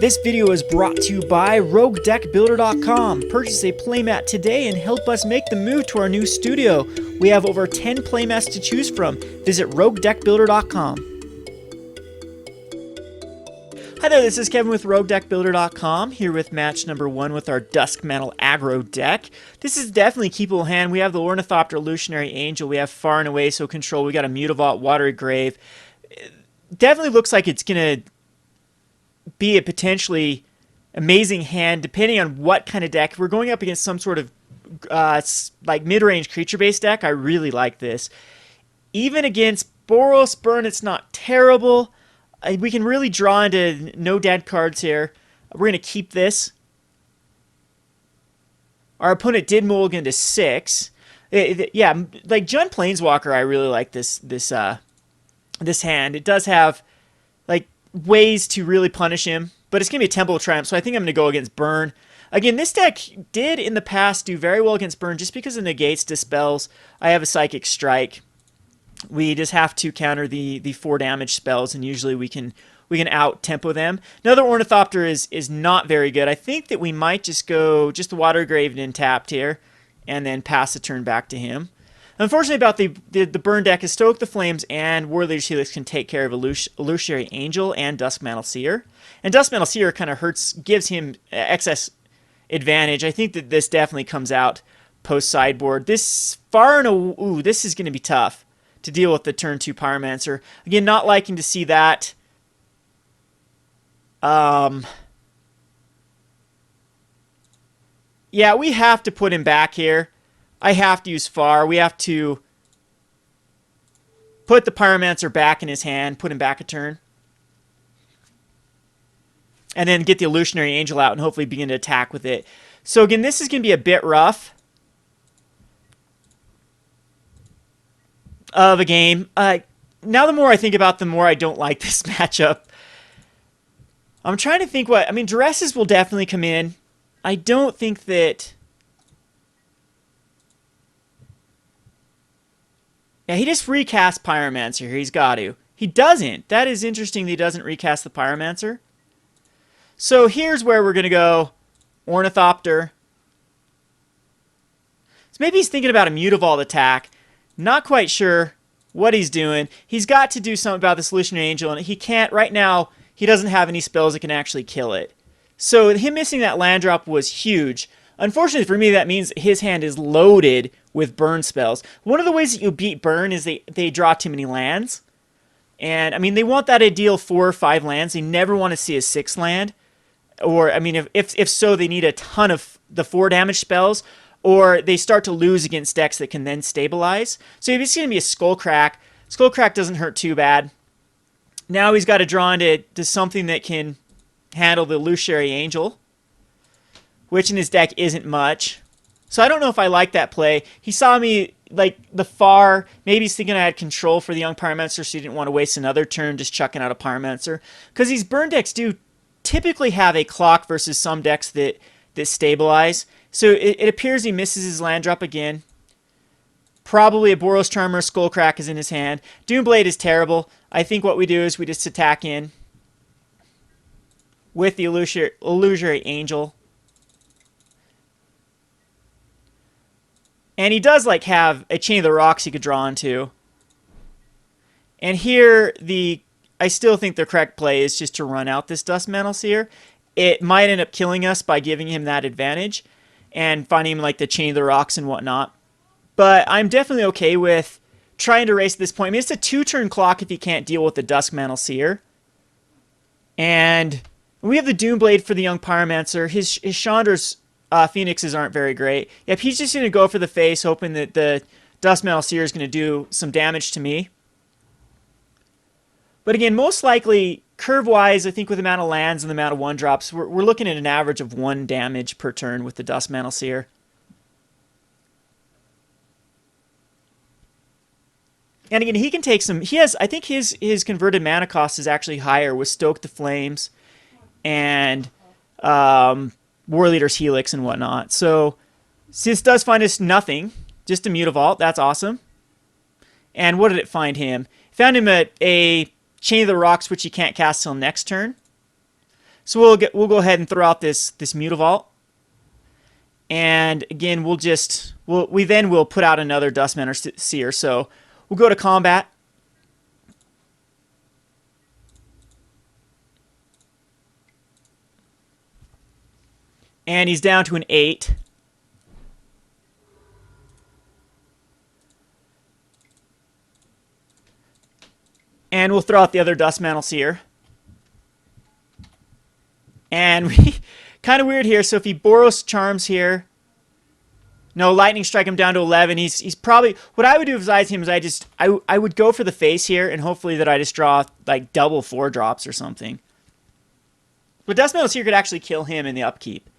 This video is brought to you by Roguedeckbuilder.com. Purchase a playmat today and help us make the move to our new studio. We have over 10 playmats to choose from. Visit Roguedeckbuilder.com. Hi there, this is Kevin with Roguedeckbuilder.com, here with match number 1 with our Duskmantle Aggro deck. This is definitely keepable hand. We have the Ornithopter Illusionary Angel, we have Far and Away, so control, we got a Mutavault, Watery Grave. It definitely looks like it's going to be a potentially amazing hand, depending on what kind of deck. If we're going up against some sort of like mid-range creature-based deck, I really like this. Even against Boros Burn, it's not terrible. We can really draw into no dead cards here. We're going to keep this. Our opponent did mulligan to 6. Yeah, like Jund Planeswalker, I really like this hand. It does have like ways to really punish him, but it's going to be a Temple of Triumph, so I think I'm going to go against Burn. Again, this deck did in the past do very well against Burn just because of negates, dispels. I have a Psychic Strike. We just have to counter the 4 damage spells, and usually we can out tempo them. Another Ornithopter is not very good. I think that we might just go the Water Grave and tapped here, and then pass the turn back to him. Unfortunately about the Burn deck is Stoke the Flames and Warleader's Helix can take care of Illusionary Angel and Duskmantle Seer. And Duskmantle Seer kind of gives him excess advantage. I think that this definitely comes out post sideboard. This Far and Away, ooh, this is going to be tough to deal with the turn 2 Pyromancer. Again, not liking to see that. Yeah, we have to put him back here. I have to use Far. We have to put the Pyromancer back in his hand, put him back a turn. And then get the Illusionary Angel out and hopefully begin to attack with it. So again, this is going to be a bit rough of a game. Now the more I think about it, the more I don't like this matchup. I'm trying to think what... I mean, Duresses will definitely come in. I don't think that... Yeah, he just recast Pyromancer here. He's got to. He doesn't. That is interesting that he doesn't recast the Pyromancer. So here's where we're going to go. Ornithopter. So maybe he's thinking about a Mutavault attack. Not quite sure what he's doing. He's got to do something about this Illusionary Angel, and he can't. Right now, he doesn't have any spells that can actually kill it. So him missing that land drop was huge. Unfortunately for me, that means his hand is loaded with burn spells. One of the ways that you beat burn is they draw too many lands. And, I mean, they want that ideal 4 or 5 lands. They never want to see a 6 land. Or, I mean, if so, they need a ton of the 4 damage spells. Or they start to lose against decks that can then stabilize. So if it's going to be a Skullcrack, Skullcrack doesn't hurt too bad. Now he's got to draw into something that can handle the Illusionary Angel, which in his deck isn't much. So I don't know if I like that play. He saw me, like, the Far. Maybe he's thinking I had control for the young Pyromancer, so he didn't want to waste another turn just chucking out a Pyromancer. Because these burn decks do typically have a clock versus some decks that stabilize. So it appears he misses his land drop again. Probably a Boros Charmer, Skullcrack is in his hand. Doomblade is terrible. I think what we do is we just attack in with the Illusionary Angel. And he does like have a Chain of the Rocks he could draw into. And here I still think the correct play is just to run out this Duskmantle Seer. It might end up killing us by giving him that advantage and finding him like the Chain of the Rocks and whatnot. But I'm definitely okay with trying to race at this point. I mean, it's a 2-turn clock if you can't deal with the Duskmantle Seer. And we have the Doomblade for the young Pyromancer. His Chandra's Phoenixes aren't very great. Yep, he's just going to go for the face, hoping that the Duskmantle Seer is going to do some damage to me. But again, most likely, curve-wise, I think with the amount of lands and the amount of 1-drops, we're looking at an average of 1 damage per turn with the Duskmantle Seer. And again, he can take some... I think his converted mana cost is actually higher with Stoke the Flames and Warleader's Helix and whatnot. So this does find us nothing, just a Mutavault. That's awesome. And what did it find him? Found him a Chain of the Rocks, which you can't cast till next turn. So we'll go ahead and throw out this Mutavault. And again, we'll put out another Duskmantle Seer. So we'll go to combat. And he's down to an 8. And we'll throw out the other Duskmantle Seer. And we kind of weird here. So if he Boros Charms here, no, Lightning Strike him down to 11. He's probably, what I would do if I was him is I would go for the face here, and hopefully that I just draw like double 4-drops or something. But Duskmantle Seer could actually kill him in the upkeep.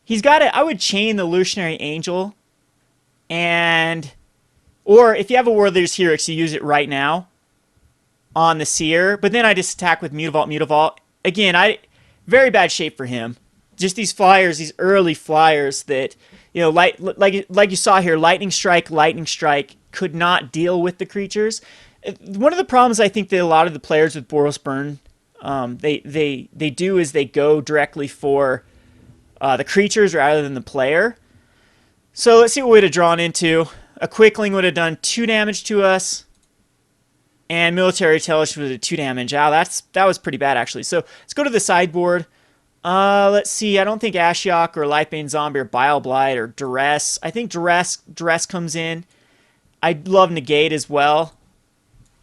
He's got it. I would chain the Illusionary Angel, or if you have a Warlord's Helix, you use it right now on the Seer. But then I just attack with Mutavault. Again, very bad shape for him. Just these flyers, these early flyers that, you know, like you saw here, Lightning Strike could not deal with the creatures. One of the problems I think that a lot of the players with Boros Burn, they do is they go directly for the creatures rather than the player. So let's see what we'd have drawn into. A Quickling would have done 2 damage to us. And Military Intelligence would have 2 damage. Wow, that was pretty bad, actually. So let's go to the sideboard. Let's see. I don't think Ashiok or Lightbane Zombie or Bile Blight or Duress. I think Duress comes in. I love Negate as well.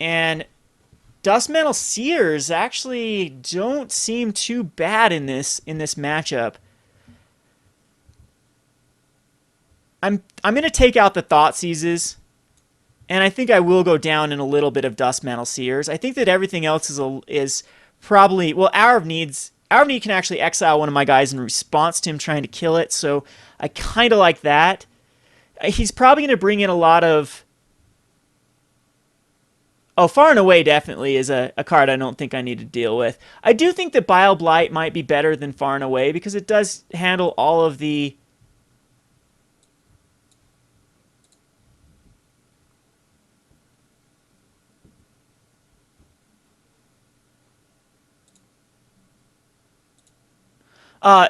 And Duskmantle Seers actually don't seem too bad in this matchup. I'm going to take out the Thoughtseizes, and I think I will go down in a little bit of Duskmantle Seers. I think that everything else is probably, well, Hour of Need can actually exile one of my guys in response to him trying to kill it, so I kind of like that. He's probably going to bring in a lot of... Oh, Far and Away definitely is a card I don't think I need to deal with. I do think that Bile Blight might be better than Far and Away because it does handle all of the...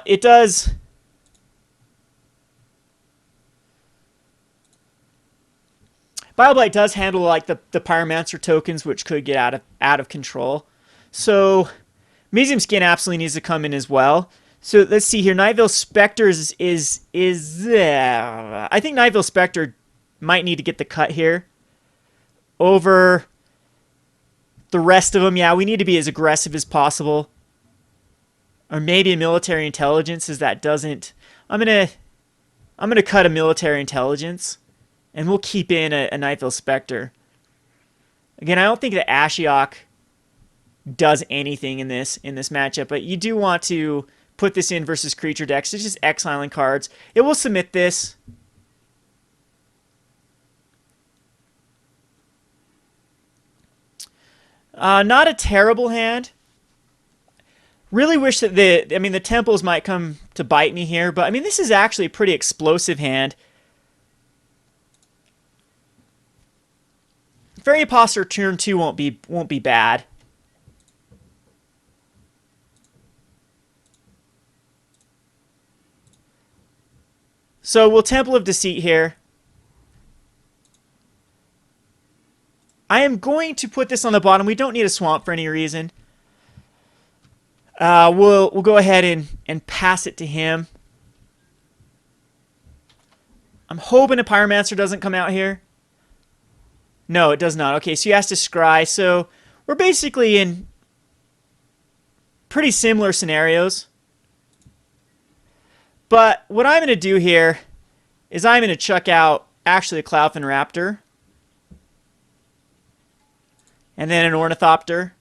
it does... Bile Blight does handle like the Pyromancer tokens, which could get out of control. So Museum Skin absolutely needs to come in as well. So let's see here. Nightvale Spectre is I think Nightvale Spectre might need to get the cut here over the rest of them. Yeah, we need to be as aggressive as possible. Or maybe a Military Intelligence, as that doesn't... I'm gonna cut a Military Intelligence, and we'll keep in a Nightvale Spectre. Again, I don't think that Ashiok does anything in this matchup, but you do want to put this in versus creature decks. It's just exiling cards. It will submit this. Not a terrible hand. Really wish that the temples might come to bite me here, but I mean this is actually a pretty explosive hand. Fairy Imposter turn 2 won't be bad. So we'll Temple of Deceit here. I am going to put this on the bottom. We don't need a swamp for any reason. We'll go ahead and pass it to him. I'm hoping a Pyromancer doesn't come out here. No, it does not. Okay, so he has to scry. So we're basically in pretty similar scenarios. But what I'm going to do here is I'm going to chuck out actually a Cloudfin Raptor. And then an Ornithopter.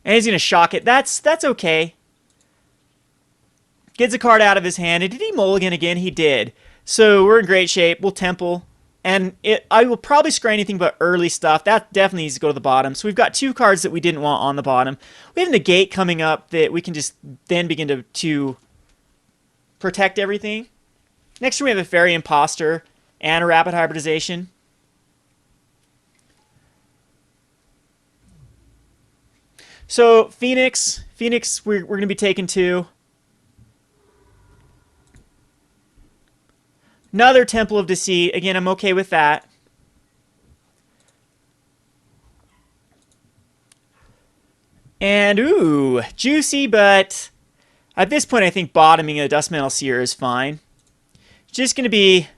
And he's going to shock it. That's okay. Gets a card out of his hand. And did he mulligan again? He did. So we're in great shape. We'll Temple. And I will probably scry anything but early stuff. That definitely needs to go to the bottom. So we've got 2 cards that we didn't want on the bottom. We have Negate coming up that we can just then begin to protect everything. Next turn we have a Fairy Imposter. and a rapid hybridization. So Phoenix, we're going to be taking 2. Another Temple of Deceit. Again, I'm okay with that. And, ooh, juicy, but at this point I think bottoming a Duskmantle Seer is fine. Just going to be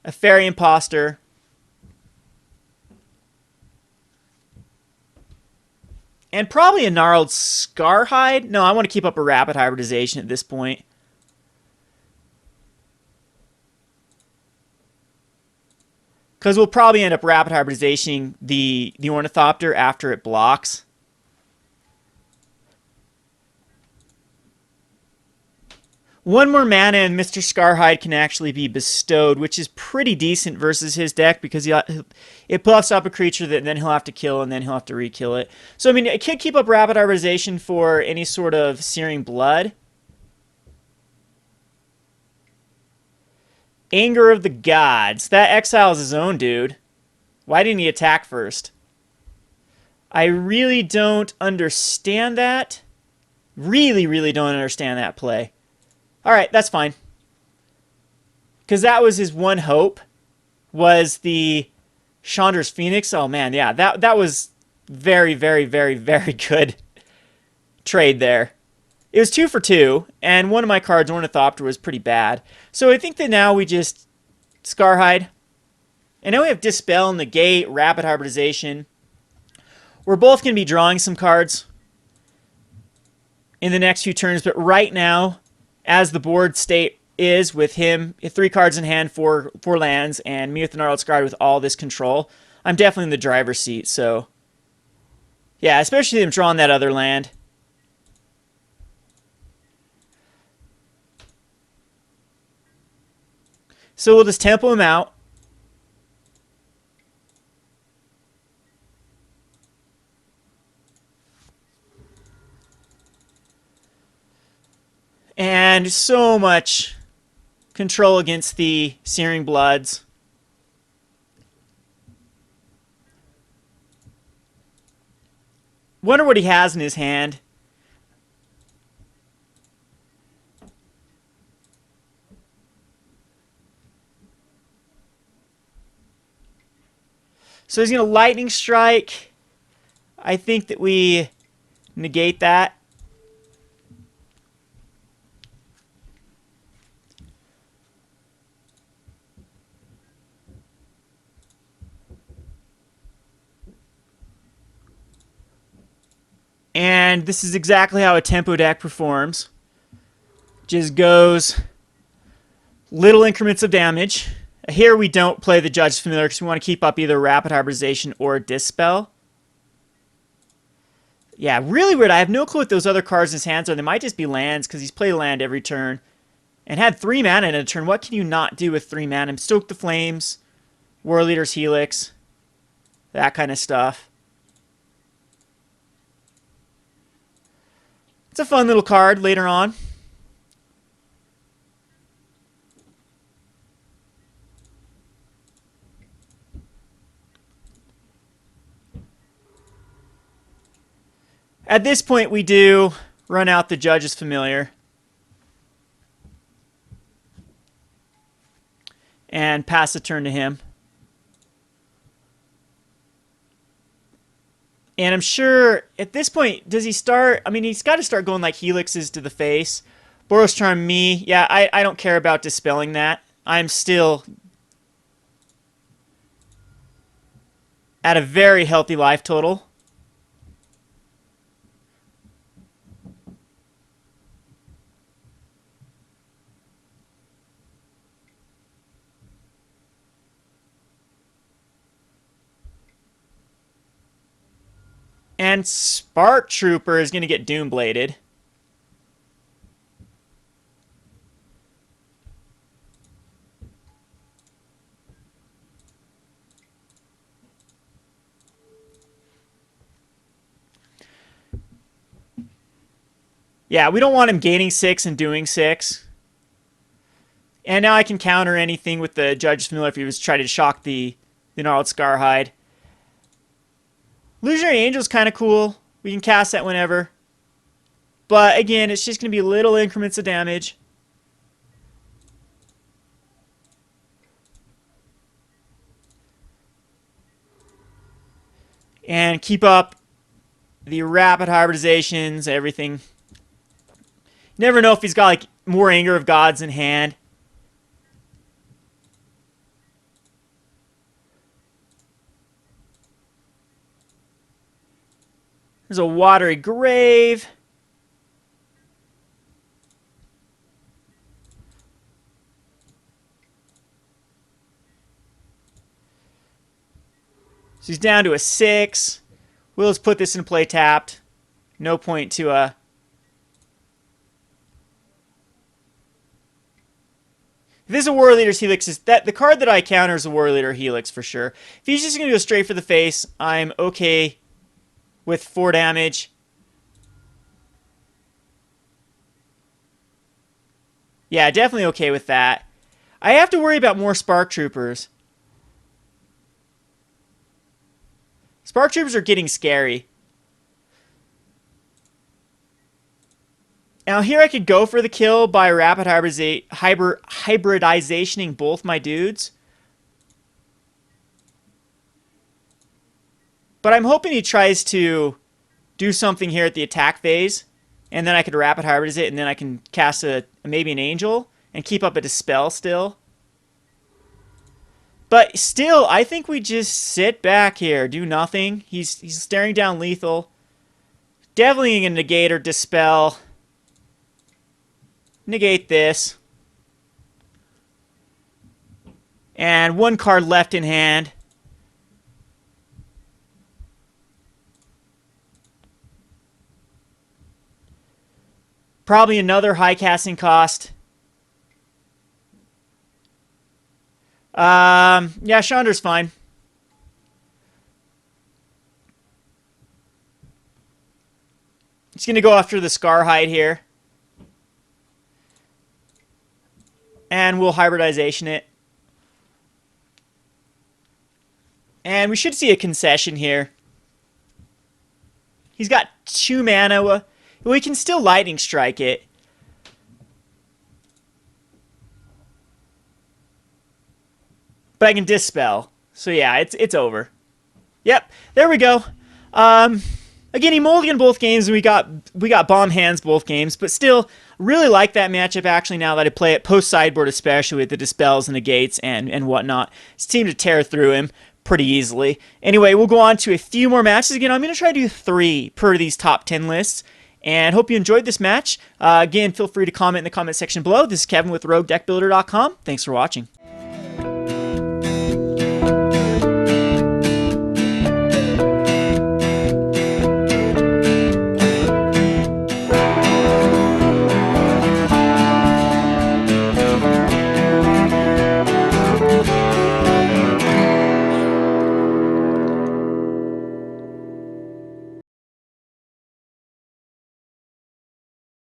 a Fairy Imposter. And probably a Gnarled Scarhide. No, I want to keep up a rapid hybridization at this point. Because we'll probably end up rapid hybridizating the Ornithopter after it blocks. One more mana and Mr. Scarhide can actually be bestowed, which is pretty decent versus his deck because it buffs up a creature that then he'll have to kill and then he'll have to re-kill it. So, I mean, it could keep up rapid hybridization for any sort of Searing Blood. Anger of the Gods. That exiles his own dude. Why didn't he attack first? I really don't understand that. Really don't understand that play. Alright, that's fine. Because that was his one hope, was the Chandra's Phoenix. Oh man, yeah, that was very good trade there. It was 2 for 2, and one of my cards, Ornithopter, was pretty bad. So I think that now we just Scarhide. And now we have Dispel, Negate, Rapid Hybridization. We're both going to be drawing some cards in the next few turns, but right now, as the board state is with him, 3 cards in hand, 4 lands, and me with the Gnarled Scarhide with all this control, I'm definitely in the driver's seat. So, yeah, especially him drawing that other land. So we'll just tempo him out. And so much control against the Searing Bloods. Wonder what he has in his hand. So he's going to Lightning Strike. I think that we negate that. And this is exactly how a tempo deck performs. Just goes little increments of damage. Here we don't play the Judge's Familiar because we want to keep up either Rapid Hybridization or Dispel. Yeah, really weird. I have no clue what those other cards in his hands are. They might just be lands because he's played a land every turn. And had 3 mana in a turn. What can you not do with 3 mana? Stoke the Flames, War Leader's Helix, that kind of stuff. It's a fun little card later on. At this point, we do run out the Judge's Familiar. And pass the turn to him. And I'm sure at this point, does he start? I mean, he's got to start going like Helixes to the face. Boros Charm me. Yeah, I don't care about dispelling that. I'm still at a very healthy life total. And Spark Trooper is going to get Doombladed. Yeah, we don't want him gaining 6 and doing 6. And now I can counter anything with the Judge's Familiar if he was trying to shock the Gnarled Scarhide. Illusionary Angel's kind of cool. We can cast that whenever. But again, it's just going to be little increments of damage. And keep up the rapid hybridizations, everything. Never know if he's got like more Anger of Gods in hand. There's a Watery Grave. So he's down to a 6. We'll just put this in play tapped. No point to If this is a Warrior Leader's Helix, the card that I counter is a Warrior Leader Helix for sure. If he's just going to go straight for the face, I'm okay with 4 damage. Yeah, definitely okay with that. I have to worry about more Spark Troopers. Spark Troopers are getting scary. Now here I could go for the kill by rapid hybridizationing both my dudes. But I'm hoping he tries to do something here at the attack phase. And then I could rapid hybridize it, and then I can cast maybe an Angel and keep up a Dispel still. But still, I think we just sit back here, do nothing. He's staring down lethal. Definitely going to negate or Dispel. Negate this. And 1 card left in hand. Probably another high casting cost. Yeah, Chandra's fine. He's going to go after the Scarhide here. And we'll hybridization it. And we should see a concession here. He's got 2 mana. We can still Lightning Strike it. But I can Dispel. So yeah, it's over. Yep, there we go. Again, he mulliganed both games, and we got bomb hands both games, but still, really like that matchup actually now that I play it post-sideboard, especially with the Dispels and Negates and whatnot. It seemed to tear through him pretty easily. Anyway, we'll go on to a few more matches. Again, I'm going to try to do 3 per these top 10 lists. And hope you enjoyed this match. Again, feel free to comment in the comment section below. This is Kevin with Roguedeckbuilder.com. Thanks for watching.